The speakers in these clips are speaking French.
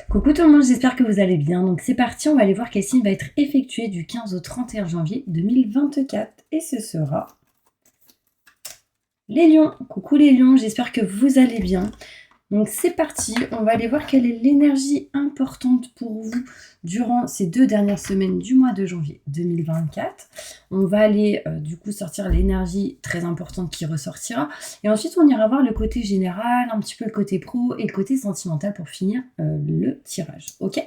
Coucou tout le monde, j'espère que vous allez bien. Donc c'est parti, on va aller voir quel signe va être effectué du 15 au 31 janvier 2024. Et ce sera les lions. Coucou les lions, j'espère que vous allez bien. Donc c'est parti, on va aller voir quelle est l'énergie importante pour vous durant ces 2 dernières semaines du mois de janvier 2024. On va aller du coup sortir l'énergie très importante qui ressortira. Et ensuite on ira voir le côté général, un petit peu le côté pro et le côté sentimental pour finir le tirage. Ok ?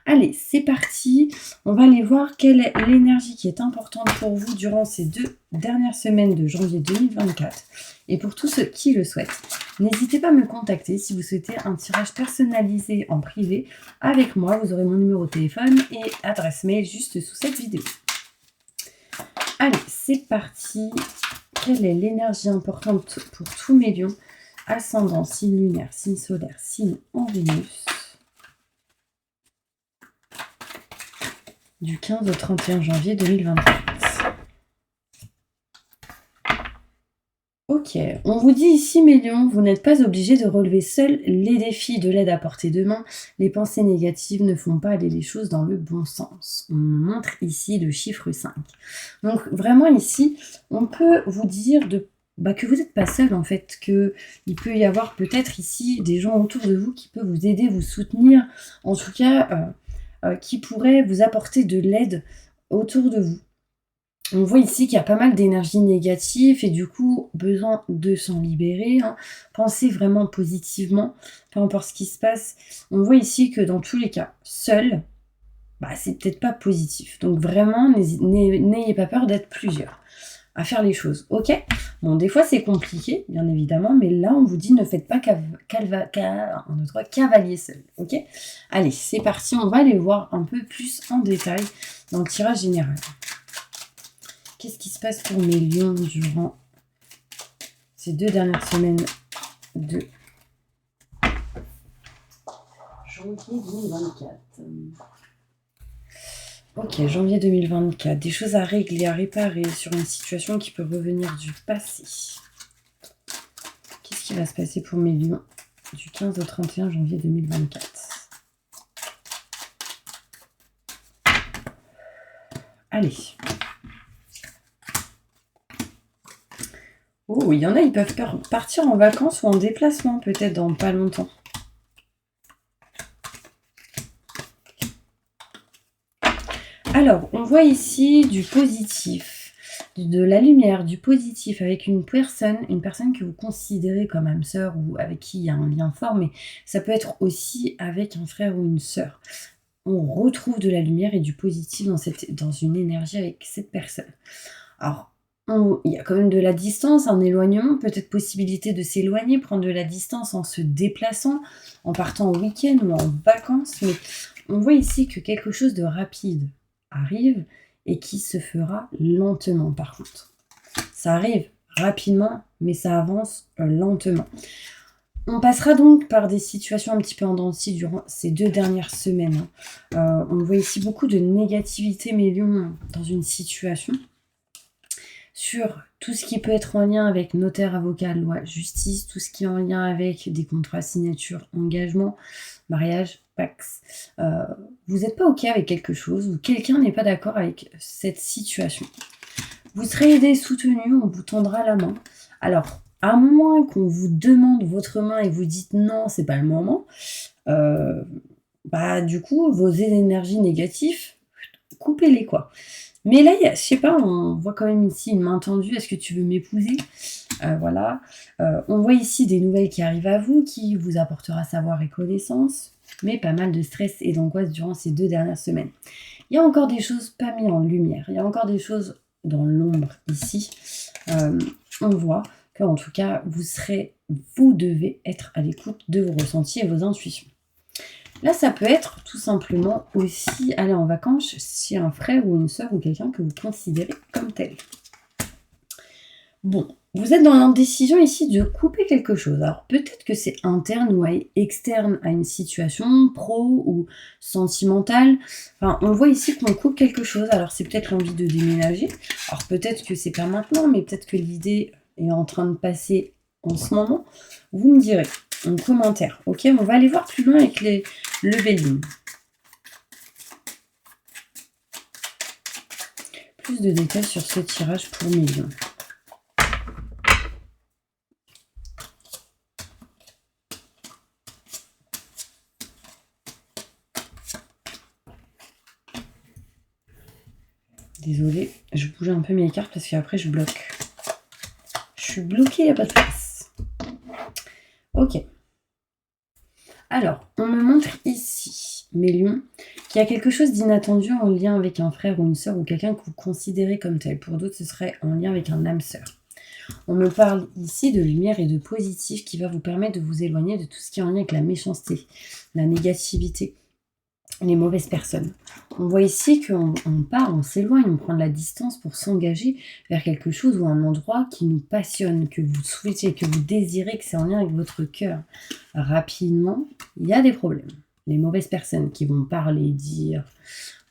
Allez, c'est parti. On va aller voir quelle est l'énergie qui est importante pour vous durant ces 2 dernières semaines de janvier 2024. Et pour tous ceux qui le souhaitent, n'hésitez pas à me contacter si vous souhaitez un tirage personnalisé en privé avec moi. Vous aurez mon numéro de téléphone et adresse mail juste sous cette vidéo. Allez, c'est parti. Quelle est l'énergie importante pour tous mes lions? Ascendant, signe lunaire, signe solaire, signe en Vénus. Du 15 au 31 janvier 2024. Ok, on vous dit ici, mes lions, vous n'êtes pas obligés de relever seuls les défis de l'aide à portée de main. Les pensées négatives ne font pas aller les choses dans le bon sens. On montre ici le chiffre 5. Donc vraiment ici, on peut vous dire que vous n'êtes pas seul en fait, qu'il peut y avoir peut-être ici des gens autour de vous qui peuvent vous aider, vous soutenir, en tout cas qui pourraient vous apporter de l'aide autour de vous. On voit ici qu'il y a pas mal d'énergie négative et du coup, besoin de s'en libérer. Pensez vraiment positivement, peu importe ce qui se passe. On voit ici que dans tous les cas, seul, c'est peut-être pas positif. Donc vraiment, n'ayez pas peur d'être plusieurs à faire les choses. Ok ? Bon, des fois c'est compliqué, bien évidemment, mais là on vous dit ne faites pas cavalier seul. Ok ? Allez, c'est parti, on va aller voir un peu plus en détail dans le tirage général. Qu'est-ce qui se passe pour mes lions durant ces 2 dernières semaines de janvier 2024? Ok, janvier 2024. Des choses à régler, à réparer sur une situation qui peut revenir du passé. Qu'est-ce qui va se passer pour mes lions du 15 au 31 janvier 2024? Allez. Oh, il y en a, ils peuvent partir en vacances ou en déplacement, peut-être dans pas longtemps. Alors, on voit ici du positif, de la lumière, du positif avec une personne que vous considérez comme âme sœur ou avec qui il y a un lien fort, mais ça peut être aussi avec un frère ou une sœur. On retrouve de la lumière et du positif dans une énergie avec cette personne. Alors, il y a quand même de la distance, un éloignement, peut-être possibilité de s'éloigner, prendre de la distance en se déplaçant, en partant au week-end ou en vacances, mais on voit ici que quelque chose de rapide arrive et qui se fera lentement par contre. Ça arrive rapidement, mais ça avance lentement. On passera donc par des situations un petit peu en dents de scie durant ces 2 dernières semaines. On voit ici beaucoup de négativité, mes lions, dans une situation. Sur tout ce qui peut être en lien avec notaire, avocat, loi, justice, tout ce qui est en lien avec des contrats, signatures, engagements, mariage, pax. Vous n'êtes pas OK avec quelque chose ou quelqu'un n'est pas d'accord avec cette situation. Vous serez aidé, soutenu, on vous tendra la main. Alors, à moins qu'on vous demande votre main et vous dites non, c'est pas le moment, du coup, vos énergies négatives, coupez-les quoi. Mais là, je sais pas, on voit quand même ici une main tendue. Est-ce que tu veux m'épouser ? Voilà. On voit ici des nouvelles qui arrivent à vous, qui vous apportera savoir et connaissance, mais pas mal de stress et d'angoisse durant ces 2 dernières semaines. Il y a encore des choses pas mises en lumière. Il y a encore des choses dans l'ombre ici. On voit qu'en tout cas, vous devez être à l'écoute de vos ressentis et vos intuitions. Là, ça peut être tout simplement aussi aller en vacances chez un frère ou une sœur ou quelqu'un que vous considérez comme tel. Bon, vous êtes dans l'indécision ici de couper quelque chose. Alors peut-être que c'est interne ou externe à une situation pro ou sentimentale. Enfin, on voit ici qu'on coupe quelque chose. Alors c'est peut-être l'envie de déménager. Alors peut-être que c'est pas maintenant, mais peut-être que l'idée est en train de passer en ce moment. Vous me direz en commentaire. Ok, on va aller voir plus loin avec le Bélier. Plus de détails sur ce tirage pour mes lions. Désolée, je bouge un peu mes cartes parce qu'après je bloque. Je suis bloquée, il n'y a pas de place. Ok. Alors, on me montre ici, mes lions, qu'il y a quelque chose d'inattendu en lien avec un frère ou une sœur ou quelqu'un que vous considérez comme tel. Pour d'autres, ce serait en lien avec un âme sœur. On me parle ici de lumière et de positif qui va vous permettre de vous éloigner de tout ce qui est en lien avec la méchanceté, la négativité, les mauvaises personnes. On voit ici qu'on part, on s'éloigne, on prend de la distance pour s'engager vers quelque chose ou un endroit qui nous passionne, que vous souhaitez, que vous désirez, que c'est en lien avec votre cœur. Rapidement, il y a des problèmes. Les mauvaises personnes qui vont parler, dire,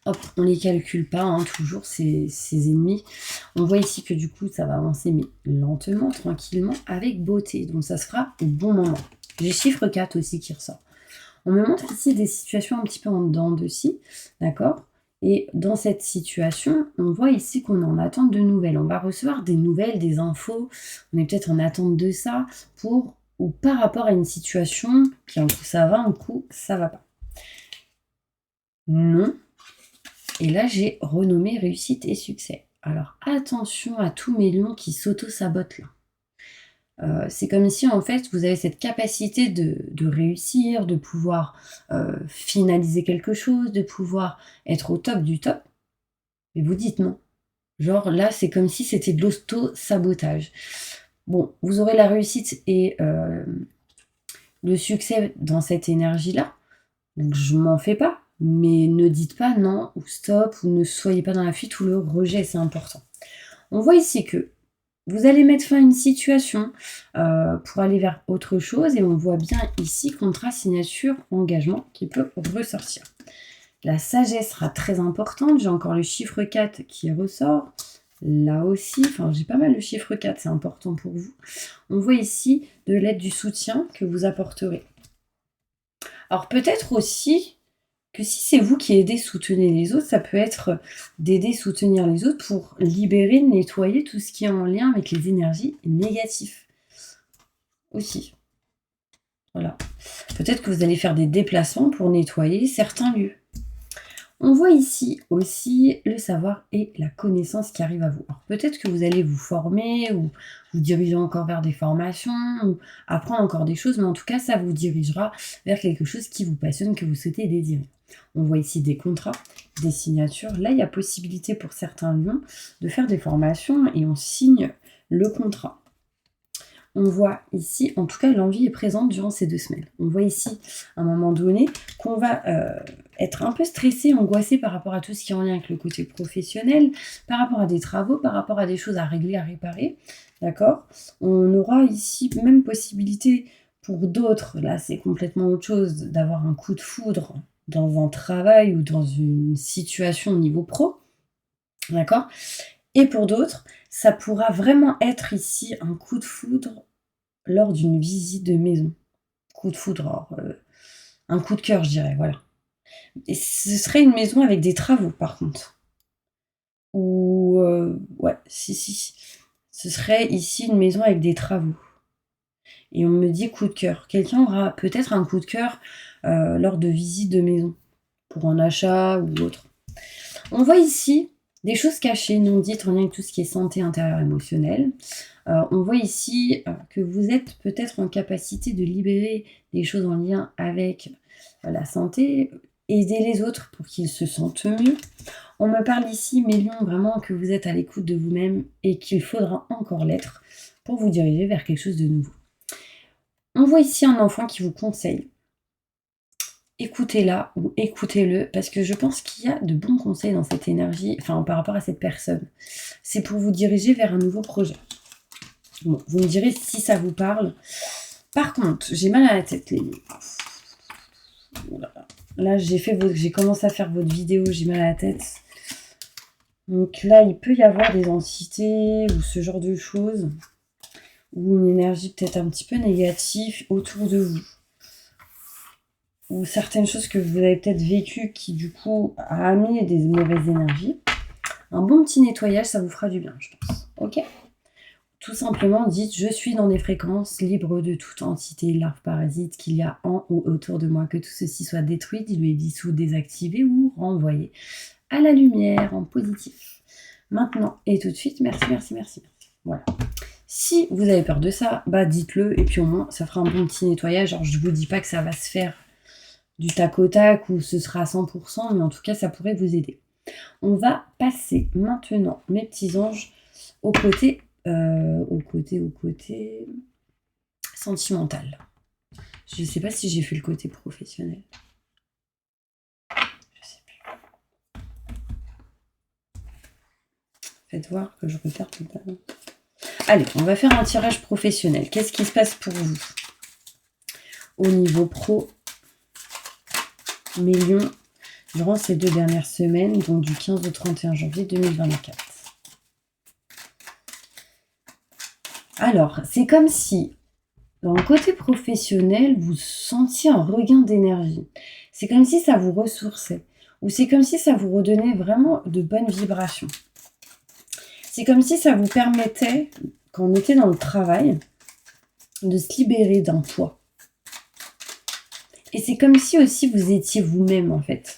hop, on les calcule pas, hein, toujours ces ennemis. On voit ici que du coup, ça va avancer, mais lentement, tranquillement, avec beauté. Donc ça se fera au bon moment. J'ai chiffre 4 aussi qui ressort. On me montre ici des situations un petit peu en dents de scie, d'accord? Et dans cette situation, on voit ici qu'on est en attente de nouvelles. On va recevoir des nouvelles, des infos. On est peut-être en attente de ça pour ou par rapport à une situation qui un coup ça va, un coup ça va pas. Non. Et là, j'ai renommé réussite et succès. Alors attention à tous mes lions qui s'auto-sabotent là. C'est comme si en fait vous avez cette capacité de réussir, de pouvoir finaliser quelque chose, de pouvoir être au top du top, mais vous dites non. Genre là c'est comme si c'était de l'auto-sabotage. Bon, vous aurez la réussite et le succès dans cette énergie-là, donc je m'en fais pas, mais ne dites pas non ou stop ou ne soyez pas dans la fuite ou le rejet, c'est important. On voit ici que vous allez mettre fin à une situation pour aller vers autre chose et on voit bien ici contrat, signature, engagement qui peut ressortir. La sagesse sera très importante. J'ai encore le chiffre 4 qui ressort. Là aussi, enfin j'ai pas mal le chiffre 4, c'est important pour vous. On voit ici de l'aide, du soutien que vous apporterez. Alors peut-être aussi que si c'est vous qui aidez, soutenez les autres, ça peut être d'aider, soutenir les autres pour libérer, nettoyer tout ce qui est en lien avec les énergies négatives. Aussi. Voilà. Peut-être que vous allez faire des déplacements pour nettoyer certains lieux. On voit ici aussi le savoir et la connaissance qui arrive à vous. Alors peut-être que vous allez vous former ou vous diriger encore vers des formations ou apprendre encore des choses, mais en tout cas, ça vous dirigera vers quelque chose qui vous passionne, que vous souhaitez et désirez. On voit ici des contrats, des signatures. Là, il y a possibilité pour certains lions de faire des formations et on signe le contrat. On voit ici, en tout cas, l'envie est présente durant ces 2 semaines. On voit ici, à un moment donné, qu'on va être un peu stressé, angoissé par rapport à tout ce qui est en lien avec le côté professionnel, par rapport à des travaux, par rapport à des choses à régler, à réparer. D'accord? On aura ici même possibilité pour d'autres, là c'est complètement autre chose, d'avoir un coup de foudre dans un travail ou dans une situation au niveau pro. D'accord? Et pour d'autres, ça pourra vraiment être ici un coup de foudre lors d'une visite de maison. Coup de foudre, alors, un coup de cœur, je dirais, voilà. Et ce serait une maison avec des travaux, par contre. Ou, ouais, si. Ce serait ici une maison avec des travaux. Et on me dit coup de cœur. Quelqu'un aura peut-être un coup de cœur lors de visites de maison, pour un achat ou autre. On voit ici des choses cachées, non dites, en lien avec tout ce qui est santé intérieure émotionnelle. On voit ici que vous êtes peut-être en capacité de libérer des choses en lien avec la santé, aider les autres pour qu'ils se sentent mieux. On me parle ici, mes lions, vraiment que vous êtes à l'écoute de vous-même et qu'il faudra encore l'être pour vous diriger vers quelque chose de nouveau. On voit ici un enfant qui vous conseille. Écoutez-la ou écoutez-le, parce que je pense qu'il y a de bons conseils dans cette énergie, enfin par rapport à cette personne. C'est pour vous diriger vers un nouveau projet. Bon, vous me direz si ça vous parle. Par contre, j'ai mal à la tête, les lions. Là, j'ai commencé à faire votre vidéo, j'ai mal à la tête. Donc là, il peut y avoir des entités ou ce genre de choses, ou une énergie peut-être un petit peu négative autour de vous. ou certaines choses que vous avez peut-être vécues qui, du coup, a amené des mauvaises énergies. Un bon petit nettoyage, ça vous fera du bien, je pense. Ok? Tout simplement, dites, je suis dans des fréquences libres de toute entité, larve parasite qu'il y a en ou autour de moi, que tout ceci soit détruit, dilué, dissous, désactivé ou renvoyé à la lumière en positif. Maintenant et tout de suite, merci, merci, merci. Voilà. Si vous avez peur de ça, bah dites-le et puis au moins ça fera un bon petit nettoyage. Alors je vous dis pas que ça va se faire du tac au tac ou ce sera à 100%, mais en tout cas ça pourrait vous aider. On va passer maintenant, mes petits anges, au côté sentimental. Je sais pas si j'ai fait le côté professionnel. Je sais plus. Faites voir que je regarde tout le temps. Allez, on va faire un tirage professionnel. Qu'est-ce qui se passe pour vous au niveau pro, mes lions, durant ces 2 dernières semaines, donc du 15 au 31 janvier 2024. Alors, c'est comme si, dans le côté professionnel, vous sentiez un regain d'énergie. C'est comme si ça vous ressourçait. Ou c'est comme si ça vous redonnait vraiment de bonnes vibrations. C'est comme si ça vous permettait, quand on était dans le travail, de se libérer d'un poids. Et c'est comme si aussi vous étiez vous-même, en fait.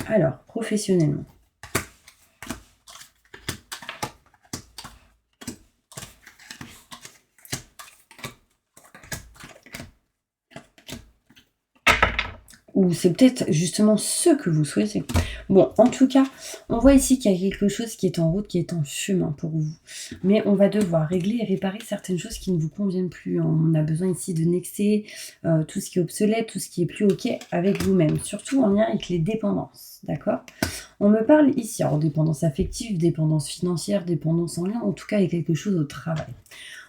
Alors, professionnellement. Ou c'est peut-être justement ce que vous souhaitez. Bon, en tout cas, on voit ici qu'il y a quelque chose qui est en route, qui est en chemin pour vous. Mais on va devoir régler et réparer certaines choses qui ne vous conviennent plus. On a besoin ici de nexer tout ce qui est obsolète, tout ce qui est plus OK avec vous-même. Surtout en lien avec les dépendances, d'accord? On me parle ici, alors dépendance affective, dépendance financière, dépendance en lien, en tout cas avec quelque chose au travail.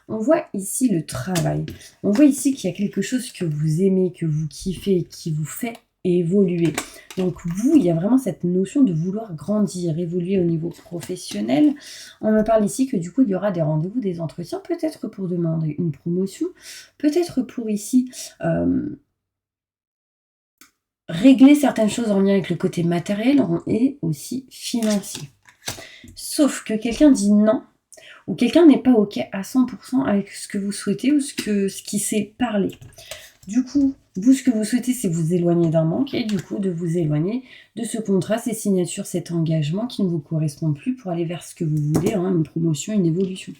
On voit ici le travail. On voit ici qu'il y a quelque chose que vous aimez, que vous kiffez, qui vous fait évoluer. Donc vous, il y a vraiment cette notion de vouloir grandir, évoluer au niveau professionnel. On me parle ici que du coup, il y aura des rendez-vous, des entretiens, peut-être pour demander une promotion, peut-être pour ici régler certaines choses en lien avec le côté matériel et aussi financier. Sauf que quelqu'un dit non, ou quelqu'un n'est pas OK à 100% avec ce que vous souhaitez ou ce qui s'est parlé. Du coup, vous, ce que vous souhaitez, c'est vous éloigner d'un manque et du coup, de vous éloigner de ce contrat, ces signatures, cet engagement qui ne vous correspond plus pour aller vers ce que vous voulez, une promotion, une évolution.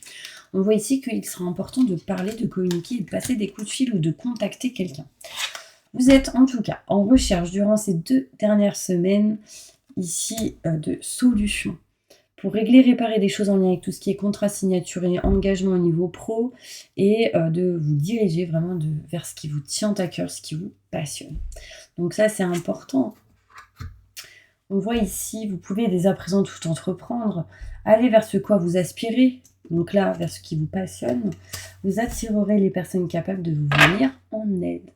On voit ici qu'il sera important de parler, de communiquer, de passer des coups de fil ou de contacter quelqu'un. Vous êtes en tout cas en recherche durant ces 2 dernières semaines ici de solutions pour régler, réparer des choses en lien avec tout ce qui est contrat, signature et engagement au niveau pro et de vous diriger vraiment vers ce qui vous tient à cœur, ce qui vous passionne. Donc ça, c'est important. On voit ici, vous pouvez dès à présent tout entreprendre, aller vers ce quoi vous aspirez, donc là, vers ce qui vous passionne. Vous attirerez les personnes capables de vous venir en aide.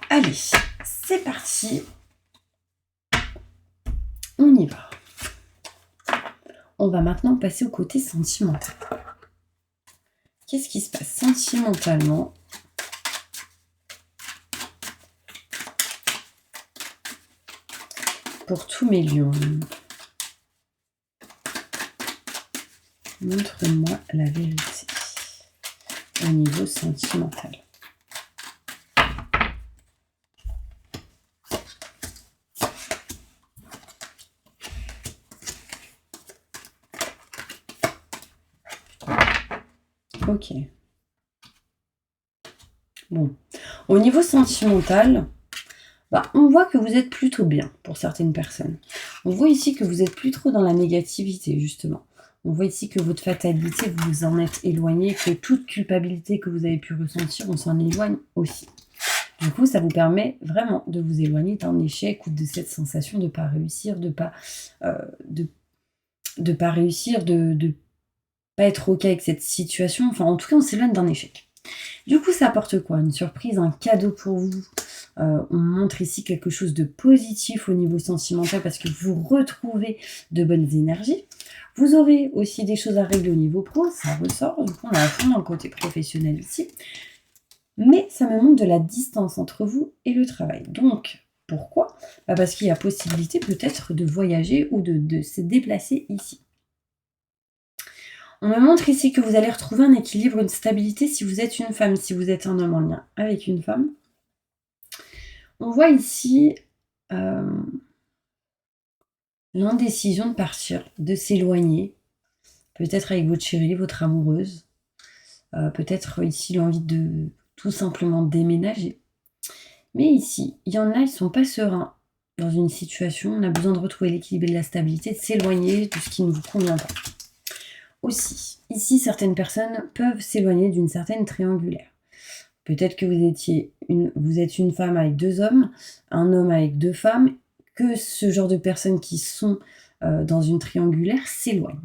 Allez, c'est parti. On y va. On va maintenant passer au côté sentimental. Qu'est-ce qui se passe sentimentalement pour tous mes lions? Montre-moi la vérité au niveau sentimental. Ok. Bon. Au niveau sentimental, on voit que vous êtes plutôt bien pour certaines personnes. On voit ici que vous n'êtes plus trop dans la négativité, justement. On voit ici que votre fatalité, vous vous en êtes éloigné, que toute culpabilité que vous avez pu ressentir, on s'en éloigne aussi. Du coup, ça vous permet vraiment de vous éloigner d'un échec ou de cette sensation de ne pas réussir, de pas réussir, de pas être OK avec cette situation. Enfin, en tout cas, on s'éloigne d'un échec. Du coup, ça apporte quoi? Une surprise, un cadeau pour vous. On montre ici quelque chose de positif au niveau sentimental parce que vous retrouvez de bonnes énergies. Vous aurez aussi des choses à régler au niveau pro, ça ressort, du coup on est à fond dans le côté professionnel ici. Mais ça me montre de la distance entre vous et le travail. Donc, pourquoi? Parce qu'il y a possibilité peut-être de voyager ou de se déplacer ici. On me montre ici que vous allez retrouver un équilibre, une stabilité si vous êtes une femme, si vous êtes un homme en lien avec une femme. On voit ici l'indécision de partir, de s'éloigner, peut-être avec votre chérie, votre amoureuse, peut-être ici l'envie de tout simplement déménager. Mais ici, il y en a, ils ne sont pas sereins dans une situation, on a besoin de retrouver l'équilibre et de la stabilité, de s'éloigner de ce qui ne vous convient pas. Aussi, ici, certaines personnes peuvent s'éloigner d'une certaine triangulaire. Peut-être que vous êtes une femme avec 2 hommes, un homme avec 2 femmes, que ce genre de personnes qui sont dans une triangulaire s'éloignent.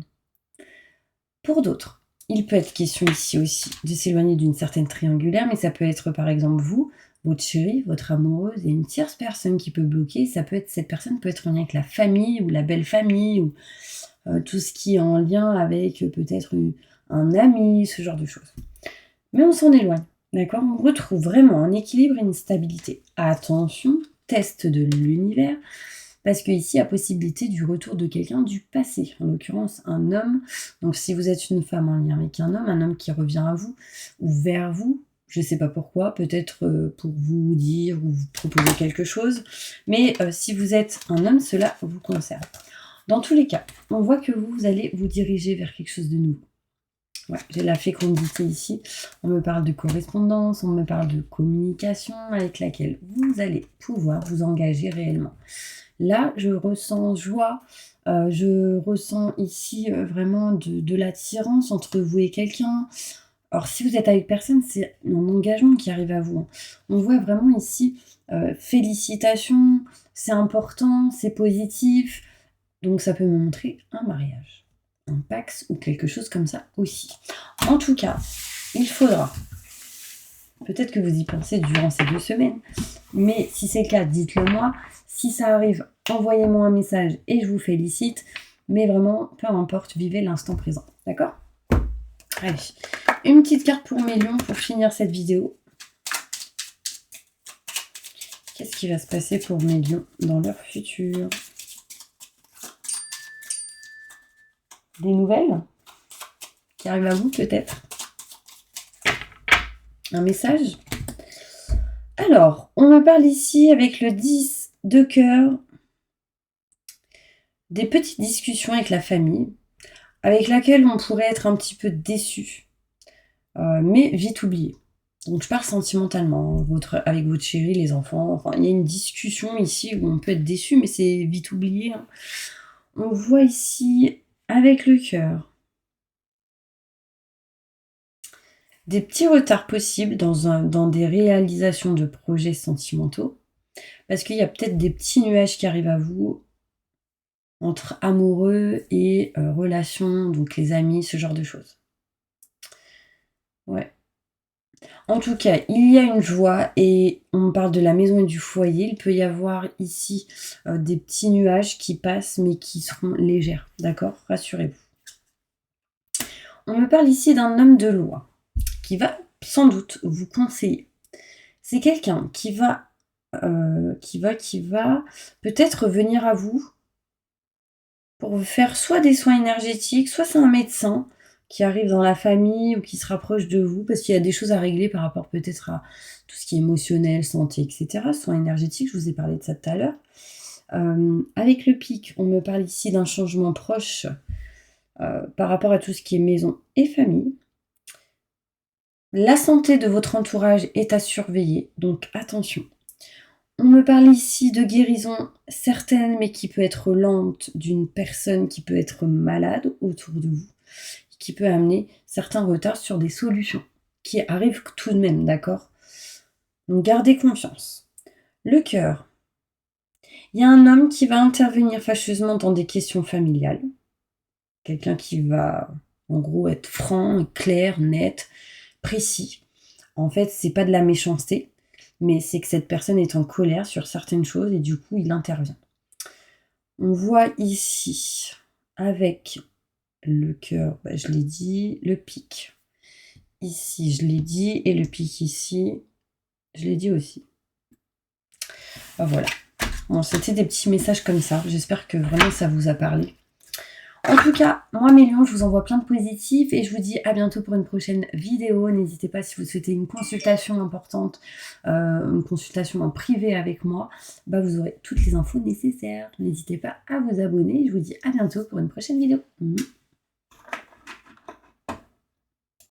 Pour d'autres, il peut être question ici aussi de s'éloigner d'une certaine triangulaire, mais ça peut être par exemple vous, votre chérie, votre amoureuse et une tierce personne qui peut bloquer. Cette personne peut être en lien avec la famille ou la belle famille ou tout ce qui est en lien avec peut-être un ami, ce genre de choses. Mais on s'en éloigne, d'accord? On retrouve vraiment un équilibre et une stabilité. Attention, test de l'univers, parce qu'ici, il y a possibilité du retour de quelqu'un du passé, en l'occurrence un homme. Donc si vous êtes une femme en lien avec un homme qui revient à vous ou vers vous, je ne sais pas pourquoi, peut-être pour vous dire ou vous proposer quelque chose, mais si vous êtes un homme, cela vous concerne. Dans tous les cas, on voit que vous allez vous diriger vers quelque chose de nouveau. Ouais, j'ai la fécondité ici. On me parle de correspondance, on me parle de communication avec laquelle vous allez pouvoir vous engager réellement. Là, je ressens joie, je ressens ici vraiment de l'attirance entre vous et quelqu'un. Alors, si vous êtes avec personne, c'est un engagement qui arrive à vous, hein. On voit vraiment ici félicitations, c'est important, c'est positif. Donc, ça peut me montrer un mariage, un Pax ou quelque chose comme ça aussi. En tout cas, il faudra, peut-être que vous y pensez durant ces 2 semaines, mais si c'est le cas, dites-le moi. Si ça arrive, envoyez-moi un message et je vous félicite. Mais vraiment, peu importe, vivez l'instant présent. D'accord? Allez, une petite carte pour mes lions pour finir cette vidéo. Qu'est-ce qui va se passer pour mes lions dans leur futur? Des nouvelles qui arrivent à vous peut-être? Un message? Alors, on me parle ici avec le 10 de cœur, des petites discussions avec la famille, avec laquelle on pourrait être un petit peu déçu, mais vite oublié. Donc je pars sentimentalement, avec votre chérie, les enfants, enfin il y a une discussion ici où on peut être déçu, mais c'est vite oublié, hein. On voit ici, avec le cœur, des petits retards possibles dans des réalisations de projets sentimentaux, parce qu'il y a peut-être des petits nuages qui arrivent à vous, entre amoureux et relations, donc les amis, ce genre de choses. Ouais. En tout cas, il y a une joie et on parle de la maison et du foyer. Il peut y avoir ici des petits nuages qui passent mais qui seront légères, d'accord? Rassurez-vous. On me parle ici d'un homme de loi qui va sans doute vous conseiller. C'est quelqu'un qui va peut-être venir à vous pour vous faire soit des soins énergétiques, soit c'est un médecin qui arrive dans la famille ou qui se rapproche de vous parce qu'il y a des choses à régler par rapport peut-être à tout ce qui est émotionnel, santé, etc. Soins énergétiques, je vous ai parlé de ça tout à l'heure. Avec le pic, on me parle ici d'un changement proche par rapport à tout ce qui est maison et famille. La santé de votre entourage est à surveiller, donc attention. On me parle ici de guérison certaine, mais qui peut être lente, d'une personne qui peut être malade autour de vous, qui peut amener certains retards sur des solutions, qui arrivent tout de même, d'accord? Donc gardez confiance. Le cœur. Il y a un homme qui va intervenir fâcheusement dans des questions familiales. Quelqu'un qui va, en gros, être franc, clair, net, précis. En fait, c'est pas de la méchanceté, mais c'est que cette personne est en colère sur certaines choses et du coup, il intervient. On voit ici, avec Le cœur, bah, je l'ai dit. Le pic, ici, je l'ai dit. Et le pic ici, je l'ai dit aussi. Bah, voilà. Bon, c'était des petits messages comme ça. J'espère que vraiment ça vous a parlé. En tout cas, moi mes lions, je vous envoie plein de positifs et je vous dis à bientôt pour une prochaine vidéo. N'hésitez pas si vous souhaitez une consultation importante, une consultation en privé avec moi, bah vous aurez toutes les infos nécessaires. N'hésitez pas à vous abonner. Je vous dis à bientôt pour une prochaine vidéo.